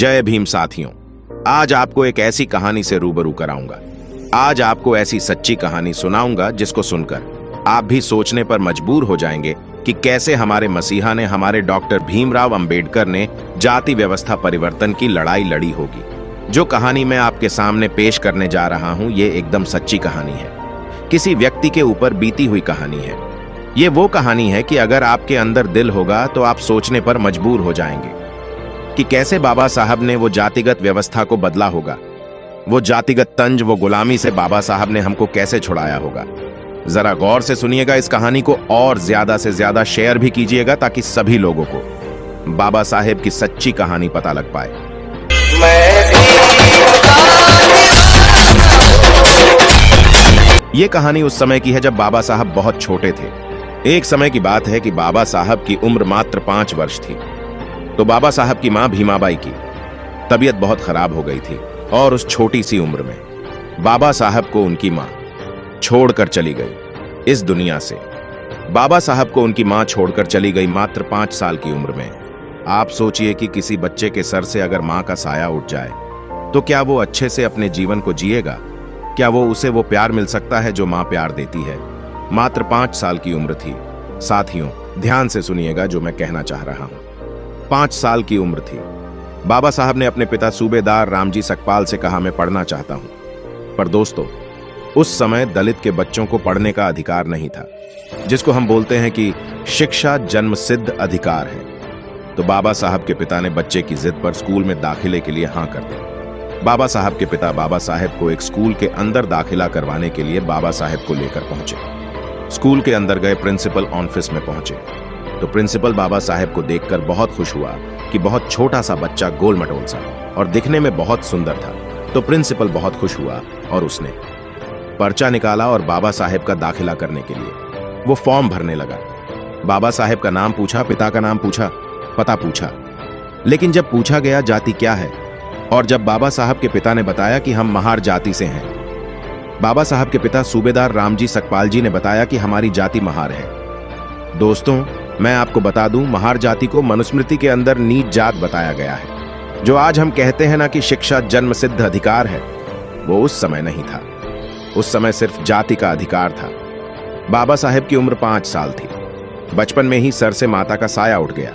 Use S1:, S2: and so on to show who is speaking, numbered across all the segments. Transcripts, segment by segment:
S1: जय भीम साथियों, आज आपको एक ऐसी कहानी से रूबरू कराऊंगा। आज आपको ऐसी सच्ची कहानी सुनाऊंगा जिसको सुनकर आप भी सोचने पर मजबूर हो जाएंगे कि कैसे हमारे मसीहा ने, हमारे डॉक्टर भीमराव अंबेडकर ने जाति व्यवस्था परिवर्तन की लड़ाई लड़ी होगी। जो कहानी मैं आपके सामने पेश करने जा रहा हूं, ये एकदम सच्ची कहानी है। किसी व्यक्ति के ऊपर बीती हुई कहानी है। ये वो कहानी है कि अगर आपके अंदर दिल होगा तो आप सोचने पर मजबूर हो जाएंगे कि कैसे बाबा साहब ने वो जातिगत व्यवस्था को बदला होगा। वो जातिगत तंज, वो गुलामी से बाबा साहब ने हमको कैसे छुड़ाया होगा। जरा गौर से सुनिएगा इस कहानी को और ज्यादा से ज्यादा शेयर भी कीजिएगा ताकि सभी लोगों को बाबा साहेब की सच्ची कहानी पता लग पाए। ये कहानी उस समय की है जब बाबा साहब बहुत छोटे थे। एक समय की बात है कि बाबा साहब की उम्र मात्र 5 वर्ष थी। तो बाबा साहब की मां भीमाबाई की तबीयत बहुत खराब हो गई थी और उस छोटी सी उम्र में बाबा साहब को उनकी मां छोड़कर चली गई इस दुनिया से। बाबा साहब को उनकी मां छोड़कर चली गई मात्र 5 साल की उम्र में। आप सोचिए कि किसी बच्चे के सर से अगर मां का साया उठ जाए तो क्या वो अच्छे से अपने जीवन को जिएगा? क्या उसे वो प्यार मिल सकता है जो मां प्यार देती है? मात्र 5 साल की उम्र थी। साथियों, ध्यान से सुनिएगा जो मैं कहना चाह रहा हूं। 5 साल की उम्र थी। बाबा साहब ने अपने पिता सूबेदार रामजी सकपाल से कहा, मैं पढ़ना चाहता हूं। पर दोस्तों, उस समय दलित के बच्चों को पढ़ने का अधिकार नहीं था, जिसको हम बोलते हैं कि शिक्षा जन्मसिद्ध अधिकार है। तो बाबा साहब के पिता ने बच्चे की जिद पर स्कूल में दाखिले के लिए हां कर दी। बाबा साहब के पिता बाबा साहब को एक स्कूल के अंदर दाखिला करवाने के लिए बाबा साहब को लेकर पहुंचे। स्कूल के अंदर गए, प्रिंसिपल ऑफिस में पहुंचे तो प्रिंसिपल बाबा साहब को देखकर बहुत खुश हुआ कि बहुत छोटा सा बच्चा, गोल मटोल सा और दिखने में बहुत सुंदर था। तो प्रिंसिपल बहुत खुश हुआ और उसने पर्चा निकाला और बाबा साहब का दाखिला करने के लिए वो फॉर्म भरने लगा। बाबा साहब का नाम पूछा, पिता का नाम पूछा, पता पूछा, लेकिन जब पूछा गया जाति क्या है और जब बाबा साहब के पिता ने बताया कि हम महार जाति से हैं, बाबा साहब के पिता सूबेदार रामजी सकपाल जी ने बताया कि हमारी जाति महार है। दोस्तों, मैं आपको बता दूं, महार जाति को मनुस्मृति के अंदर नीच जात बताया गया है। जो आज हम कहते हैं ना कि शिक्षा जन्मसिद्ध अधिकार है, वो उस समय नहीं था। उस समय सिर्फ जाति का अधिकार था। बाबा साहब की उम्र 5 साल थी। बचपन में ही सर से माता का साया उठ गया।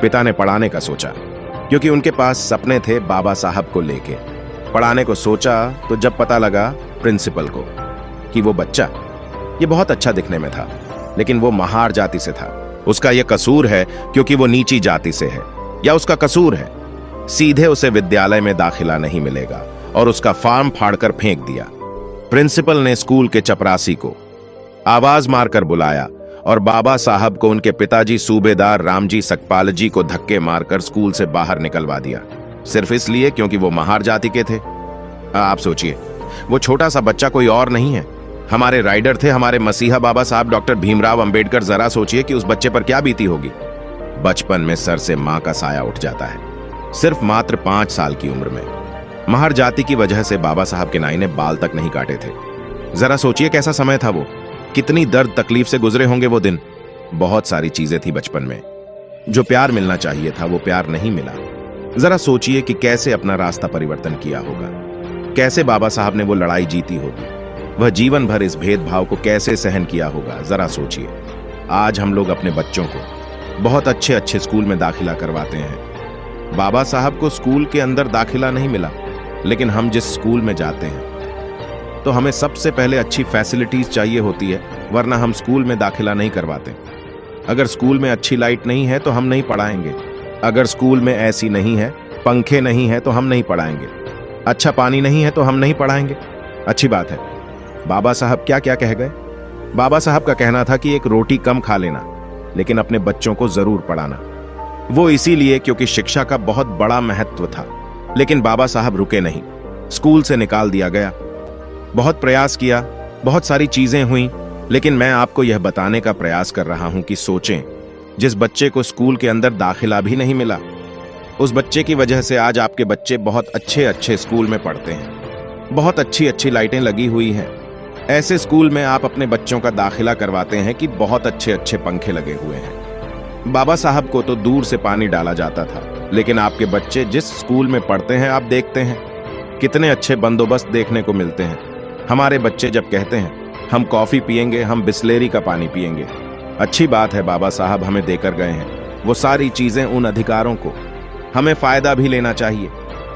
S1: पिता ने पढ़ाने का सोचा क्योंकि उनके पास सपने थे। बाबा साहब को लेके पढ़ाने को सोचा तो जब पता लगा प्रिंसिपल को कि वो बच्चा ये बहुत अच्छा दिखने में था, लेकिन वो महार जाति से था। उसका ये कसूर है क्योंकि वो नीची जाति से है, या उसका कसूर है सीधे उसे विद्यालय में दाखिला नहीं मिलेगा, और उसका फॉर्म फाड़कर फेंक दिया। प्रिंसिपल ने स्कूल के चपरासी को आवाज मारकर बुलाया और बाबा साहब को उनके पिताजी सूबेदार रामजी सकपाल जी को धक्के मारकर स्कूल से बाहर निकलवा दिया, सिर्फ इसलिए क्योंकि वो महार जाति के थे। आप सोचिए, वो छोटा सा बच्चा कोई और नहीं है, हमारे राइडर थे, हमारे मसीहा बाबा साहब डॉक्टर भीमराव अंबेडकर। जरा सोचिए कि उस बच्चे पर क्या बीती होगी। बचपन में सर से मां का साया उठ जाता है, सिर्फ मात्र 5 साल की उम्र में। महार जाति की वजह से बाबा साहब के नाई ने बाल तक नहीं काटे थे। जरा सोचिए कैसा समय था वो, कितनी दर्द तकलीफ से गुजरे होंगे वो दिन। बहुत सारी चीजें थी बचपन में। जो प्यार मिलना चाहिए था वो प्यार नहीं मिला। जरा सोचिए कि कैसे अपना रास्ता परिवर्तन किया होगा, कैसे बाबा साहब ने वो लड़ाई जीती होगी, वह जीवन भर इस भेदभाव को कैसे सहन किया होगा। जरा सोचिए, आज हम लोग अपने बच्चों को बहुत अच्छे अच्छे स्कूल में दाखिला करवाते हैं। बाबा साहब को स्कूल के अंदर दाखिला नहीं मिला, लेकिन हम जिस स्कूल में जाते हैं तो हमें सबसे पहले अच्छी फैसिलिटीज चाहिए होती है, वरना हम स्कूल में दाखिला नहीं करवाते। अगर स्कूल में अच्छी लाइट नहीं है तो हम नहीं पढ़ाएंगे। अगर स्कूल में एसी नहीं है, पंखे नहीं है तो हम नहीं पढ़ाएंगे। अच्छा पानी नहीं है तो हम नहीं पढ़ाएंगे। अच्छी बात है। बाबा साहब क्या क्या कह गए? बाबा साहब का कहना था कि एक रोटी कम खा लेना, लेकिन अपने बच्चों को जरूर पढ़ाना। वो इसीलिए क्योंकि शिक्षा का बहुत बड़ा महत्व था। लेकिन बाबा साहब रुके नहीं, स्कूल से निकाल दिया गया। बहुत प्रयास किया, बहुत सारी चीजें हुई, लेकिन मैं आपको यह बताने का प्रयास कर रहा हूं कि सोचें, जिस बच्चे को स्कूल के अंदर दाखिला भी नहीं मिला, उस बच्चे की वजह से आज आपके बच्चे बहुत अच्छे अच्छे स्कूल में पढ़ते हैं। बहुत अच्छी अच्छी लाइटें लगी हुई हैं। ऐसे स्कूल में आप अपने बच्चों का दाखिला करवाते हैं कि बहुत अच्छे अच्छे पंखे लगे हुए हैं। बाबा साहब को तो दूर से पानी डाला जाता था, लेकिन आपके बच्चे जिस स्कूल में पढ़ते हैं आप देखते हैं कितने अच्छे बंदोबस्त देखने को मिलते हैं। हमारे बच्चे जब कहते हैं हम कॉफी पिएंगे, हम बिस्लेरी का पानी पिएंगे। अच्छी बात है बाबा साहब हमें देकर गए हैं वो सारी चीजें, उन अधिकारों को हमें फायदा भी लेना चाहिए,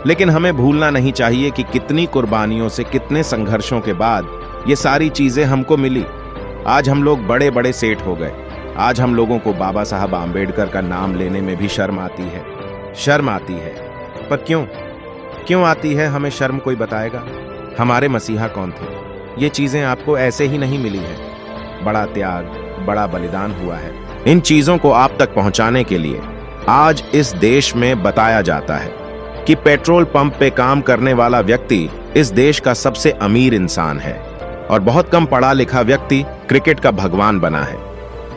S1: लेकिन हमें भूलना नहीं चाहिए कि कितनी कुर्बानियों से, कितने संघर्षों के बाद ये सारी चीजें हमको मिली। आज हम लोग बड़े बड़े सेठ हो गए। आज हम लोगों को बाबा साहब आंबेडकर का नाम लेने में भी शर्म आती है, शर्म आती है। पर क्यों आती है हमें शर्म? कोई बताएगा? हमारे मसीहा कौन थे? ये चीजें आपको ऐसे ही नहीं मिली है। बड़ा त्याग, बड़ा बलिदान हुआ है। इन चीजों को आप तक पहुंचाने के लिए आज इस देश में बताया जाता है कि पेट्रोल पंप पे काम करने वाला व्यक्ति इस देश का सबसे अमीर इंसान है और बहुत कम पढ़ा लिखा व्यक्ति क्रिकेट का भगवान बना है।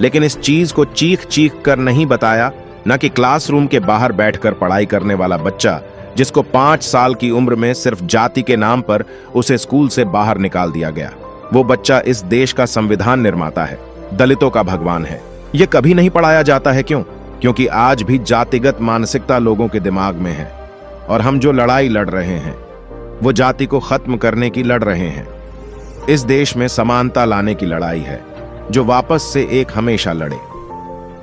S1: लेकिन इस चीज को चीख चीख कर नहीं बताया, न कि क्लासरूम के बाहर बैठकर पढ़ाई करने वाला बच्चा जिसको 5 साल की उम्र में सिर्फ जाति के नाम पर उसे स्कूल से बाहर निकाल दिया गया। वो बच्चा इस देश का संविधान निर्माता है, दलितों का भगवान है। ये कभी नहीं पढ़ाया जाता है। क्यों? क्योंकि आज भी जातिगत मानसिकता लोगों के दिमाग में है और हम जो लड़ाई लड़ रहे हैं वो जाति को खत्म करने की लड़ रहे हैं। इस देश में समानता लाने की लड़ाई है जो वापस से एक हमेशा लड़े।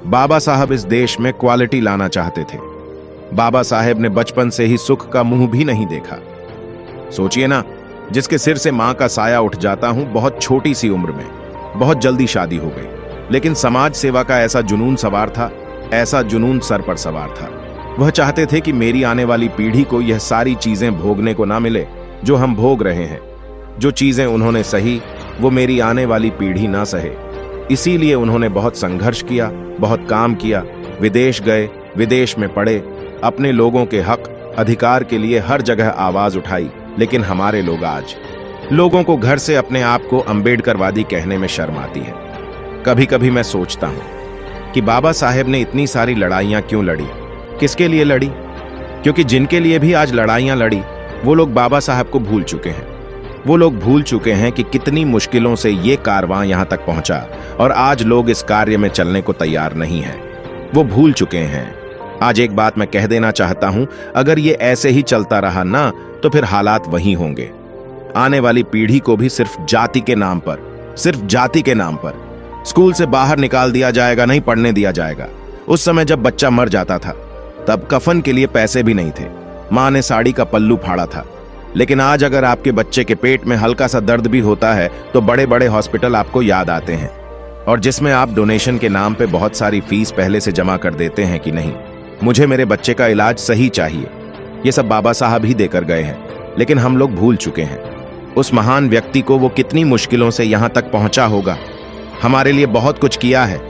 S1: बाबा साहब इस देश में क्वालिटी लाना चाहते थे। बाबा साहेब ने बचपन से ही सुख का मुंह भी नहीं देखा। सोचिए ना, जिसके सिर से मां का साया उठ जाता हूं, बहुत छोटी सी उम्र में बहुत जल्दी शादी हो गई, लेकिन समाज सेवा का ऐसा जुनून सवार था, ऐसा जुनून सर पर सवार था। वह चाहते थे कि मेरी आने वाली पीढ़ी को यह सारी चीजें भोगने को ना मिले जो हम भोग रहे हैं। जो चीजें उन्होंने सही वो मेरी आने वाली पीढ़ी ना सहे। इसीलिए उन्होंने बहुत संघर्ष किया, बहुत काम किया, विदेश गए, विदेश में पढ़े, अपने लोगों के हक अधिकार के लिए हर जगह आवाज उठाई। लेकिन हमारे लोग आज लोगों को घर से अपने आप को अंबेडकरवादी कहने में शर्म आती है। कभी कभी मैं सोचता हूं कि बाबा साहेब ने इतनी सारी लड़ाइयां क्यों लड़ी, किसके लिए लड़ी? क्योंकि जिनके लिए भी आज लड़ाइयां लड़ी वो लोग बाबा साहब को भूल चुके हैं। वो लोग भूल चुके हैं कि कितनी मुश्किलों से ये कारवां यहां तक पहुंचा और आज लोग इस कार्य में चलने को तैयार नहीं हैं। वो भूल चुके हैं। आज एक बात मैं कह देना चाहता हूं, अगर ये ऐसे ही चलता रहा ना तो फिर हालात वही होंगे। आने वाली पीढ़ी को भी सिर्फ जाति के नाम पर, सिर्फ जाति के नाम पर स्कूल से बाहर निकाल दिया जाएगा, नहीं पढ़ने दिया जाएगा। उस समय जब बच्चा मर जाता था तब कफन के लिए पैसे भी नहीं थे, मां ने साड़ी का पल्लू फाड़ा था। लेकिन आज अगर आपके बच्चे के पेट में हल्का सा दर्द भी होता है तो बड़े बड़े हॉस्पिटल आपको याद आते हैं, और जिसमें आप डोनेशन के नाम पे बहुत सारी फीस पहले से जमा कर देते हैं कि नहीं, मुझे मेरे बच्चे का इलाज सही चाहिए। ये सब बाबा साहब ही देकर गए हैं, लेकिन हम लोग भूल चुके हैं उस महान व्यक्ति को। वो कितनी मुश्किलों से यहां तक पहुंचा होगा, हमारे लिए बहुत कुछ किया है।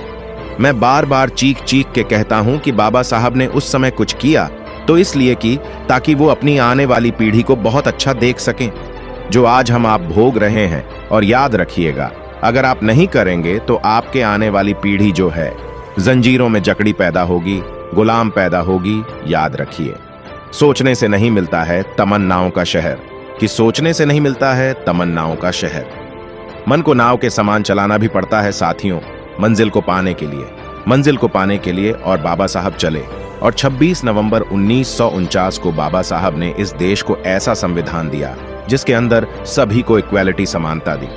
S1: मैं बार बार चीख चीख के कहता हूं कि बाबा साहब ने उस समय कुछ किया तो इसलिए कि ताकि वो अपनी आने वाली पीढ़ी को बहुत अच्छा देख सकें, जो आज हम आप भोग रहे हैं। और याद रखिएगा, अगर आप नहीं करेंगे तो आपके आने वाली पीढ़ी जो है जंजीरों में जकड़ी पैदा होगी, गुलाम पैदा होगी। याद रखिए, सोचने से नहीं मिलता है तमन्नाओं का शहर, कि सोचने से नहीं मिलता है तमन्नाओं का शहर। मन को नाव के समान चलाना भी पड़ता है साथियों, मंजिल को पाने के लिए, मंजिल को पाने के लिए। और बाबा साहब चले, और 26 नवंबर 1949 को बाबा साहब ने इस देश को ऐसा संविधान दिया जिसके अंदर सभी को इक्वालिटी, समानता दी,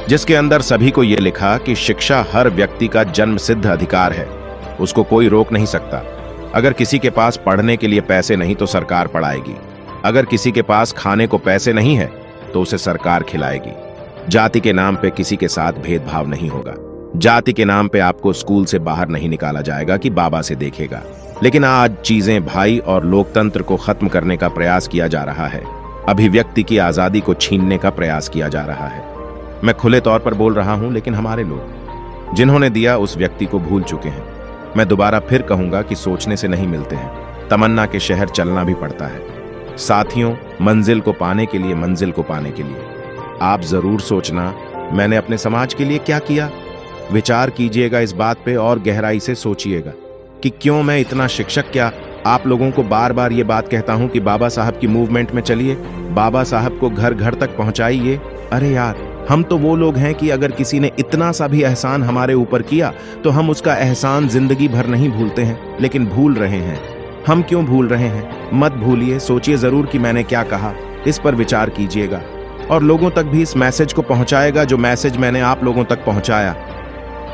S1: जिसके अंदर सभी को यह लिखा कि शिक्षा हर व्यक्ति का जन्म सिद्ध अधिकार है, उसको कोई रोक नहीं सकता। अगर किसी के पास पढ़ने के लिए पैसे नहीं तो सरकार पढ़ाएगी, अगर किसी के पास खाने को पैसे नहीं है तो उसे सरकार खिलाएगी। जाति के नाम पे किसी के साथ भेदभाव नहीं होगा, जाति के नाम पे आपको स्कूल से बाहर नहीं निकाला जाएगा कि बाबा से देखेगा। लेकिन आज चीजें भाई और लोकतंत्र को खत्म करने का प्रयास किया जा रहा है, अभिव्यक्ति की आजादी को छीनने का प्रयास किया जा रहा है। मैं खुले तौर पर बोल रहा हूं, लेकिन हमारे लोग जिन्होंने दिया उस व्यक्ति को भूल चुके हैं। मैं दोबारा फिर कहूंगा कि सोचने से नहीं मिलते हैं, तमन्ना के शहर चलना भी पड़ता है। साथियों, मंजिल को पाने के लिए, मंजिल को पाने के लिए आप जरूर सोचना, मैंने अपने समाज के लिए क्या किया। विचार कीजिएगा इस बात पे और गहराई से सोचिएगा कि क्यों मैं इतना शिक्षक, क्या आप लोगों को बार बार ये बात कहता हूं कि बाबा साहब की मूवमेंट में चलिए, बाबा साहब को घर घर तक पहुंचाइए। अरे यार, हम तो वो लोग हैं कि अगर किसी ने इतना सा भी एहसान हमारे ऊपर किया तो हम उसका एहसान जिंदगी भर नहीं भूलते हैं, लेकिन भूल रहे हैं। हम क्यों भूल रहे हैं? मत भूलिए, सोचिए जरूर कि मैंने क्या कहा, इस पर विचार कीजिएगा और लोगों तक भी इस मैसेज को पहुंचाएगा जो मैसेज मैंने आप लोगों तक पहुंचाया।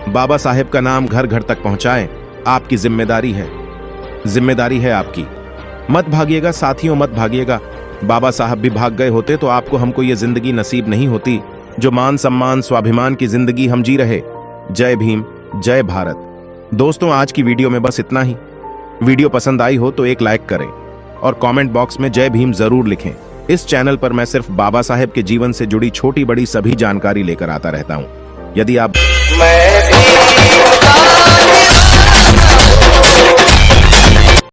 S1: बाबा साहेब का नाम घर घर तक पहुंचाएं, आपकी जिम्मेदारी है आपकी। मत भागिएगा साथियों, मत भागिएगा। बाबा साहब भी भाग गए होते तो आपको हमको ये जिंदगी नसीब नहीं होती जो मान सम्मान स्वाभिमान की जिंदगी हम जी रहे। जय भीम, जय भारत। दोस्तों, आज की वीडियो में बस इतना ही। वीडियो पसंद आई हो तो एक लाइक करें और कमेंट बॉक्स में जय भीम जरूर लिखें। इस चैनल पर मैं सिर्फ बाबा साहेब के जीवन से जुड़ी छोटी बड़ी सभी जानकारी लेकर आता रहता हूं। यदि आप